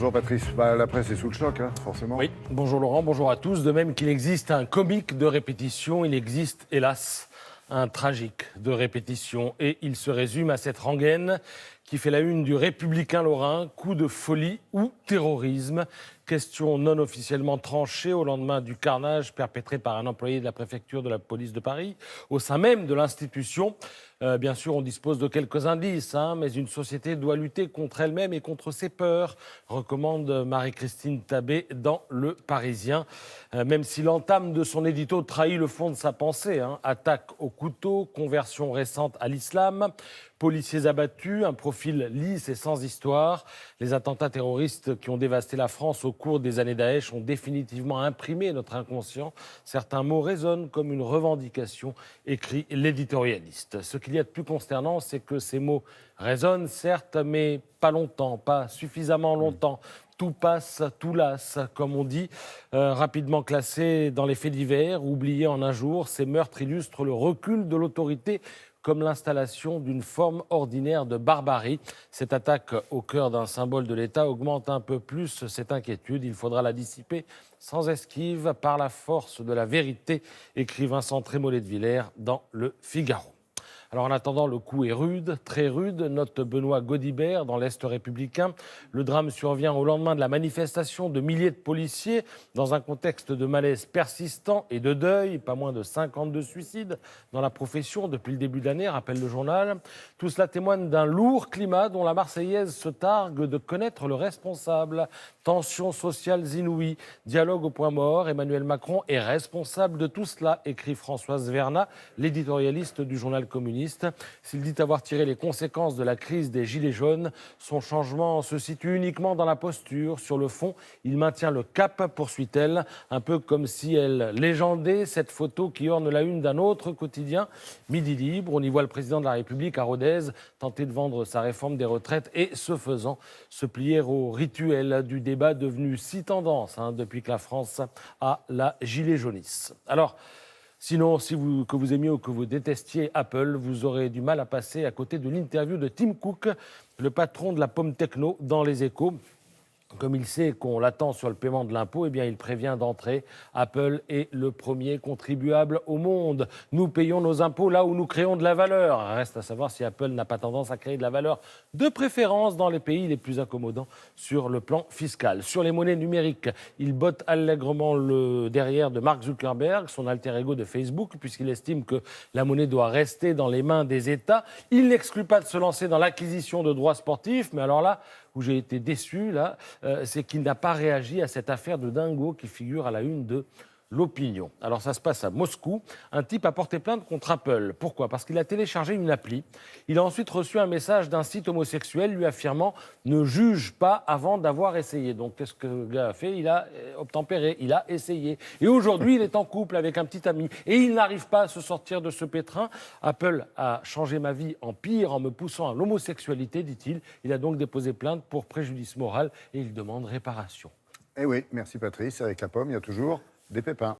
Bonjour Patrice. La presse est sous le choc, forcément. Oui, bonjour Laurent, bonjour à tous. De même qu'il existe un comique de répétition, il existe, hélas, un tragique de répétition. Et il se résume à cette rengaine qui fait la une du Républicain lorrain, coup de folie ou terrorisme. Question non officiellement tranchée au lendemain du carnage perpétré par un employé de la préfecture de la police de Paris, au sein même de l'institution. Bien sûr, on dispose de quelques indices, mais une société doit lutter contre elle-même et contre ses peurs, recommande Marie-Christine Tabbé dans Le Parisien. Même si l'entame de son édito trahit le fond de sa pensée, attaque au couteau, conversion récente à l'islam, policiers abattus, un profil lisse et sans histoire. Les attentats terroristes qui ont dévasté la France au cours des années Daesh ont définitivement imprimé notre inconscient. Certains mots résonnent comme une revendication, écrit l'éditorialiste. Ce qu'il y a de plus consternant, c'est que ces mots résonnent, certes, mais pas longtemps, pas suffisamment longtemps. Tout passe, tout lasse, comme on dit. Rapidement classés dans les faits divers, oubliés en un jour, ces meurtres illustrent le recul de l'autorité comme l'installation d'une forme ordinaire de barbarie. Cette attaque au cœur d'un symbole de l'État augmente un peu plus cette inquiétude. Il faudra la dissiper sans esquive par la force de la vérité, écrit Vincent Trémollet de Villers dans Le Figaro. Alors en attendant, le coup est rude, très rude, note Benoît Gaudibert dans l'Est républicain. Le drame survient au lendemain de la manifestation de milliers de policiers dans un contexte de malaise persistant et de deuil. Pas moins de 52 suicides dans la profession depuis le début de l'année, rappelle le journal. Tout cela témoigne d'un lourd climat dont la Marseillaise se targue de connaître le responsable. Tensions sociales inouïes, dialogue au point mort. Emmanuel Macron est responsable de tout cela, écrit Françoise Vernat, l'éditorialiste du journal communiste. S'il dit avoir tiré les conséquences de la crise des Gilets jaunes, son changement se situe uniquement dans la posture. Sur le fond, il maintient le cap, poursuit-elle, un peu comme si elle légendait cette photo qui orne la une d'un autre quotidien, Midi Libre. On y voit le président de la République à Rodez tenter de vendre sa réforme des retraites et, ce faisant, se plier au rituel du débat devenu si tendance depuis que la France a la gilet jaunisse. Alors, sinon, que vous aimiez ou que vous détestiez Apple, vous aurez du mal à passer à côté de l'interview de Tim Cook, le patron de la pomme techno, dans Les Échos. Comme il sait qu'on l'attend sur le paiement de l'impôt, il prévient d'entrée. Apple est le premier contribuable au monde. Nous payons nos impôts là où nous créons de la valeur. Reste à savoir si Apple n'a pas tendance à créer de la valeur, de préférence dans les pays les plus accommodants sur le plan fiscal. Sur les monnaies numériques, il botte allègrement le derrière de Mark Zuckerberg, son alter ego de Facebook, puisqu'il estime que la monnaie doit rester dans les mains des États. Il n'exclut pas de se lancer dans l'acquisition de droits sportifs, mais alors là, où j'ai été déçu, c'est qu'il n'a pas réagi à cette affaire de dingo qui figure à la une de l'Opinion. Alors ça se passe à Moscou. Un type a porté plainte contre Apple. Pourquoi ? Parce qu'il a téléchargé une appli. Il a ensuite reçu un message d'un site homosexuel lui affirmant « Ne juge pas avant d'avoir essayé ». Donc qu'est-ce que le gars a fait ? Il a obtempéré, il a essayé. Et aujourd'hui, il est en couple avec un petit ami. Et il n'arrive pas à se sortir de ce pétrin. Apple a changé ma vie en pire en me poussant à l'homosexualité, dit-il. Il a donc déposé plainte pour préjudice moral et il demande réparation. Eh oui, merci Patrice. Avec la pomme, il y a toujours des pépins.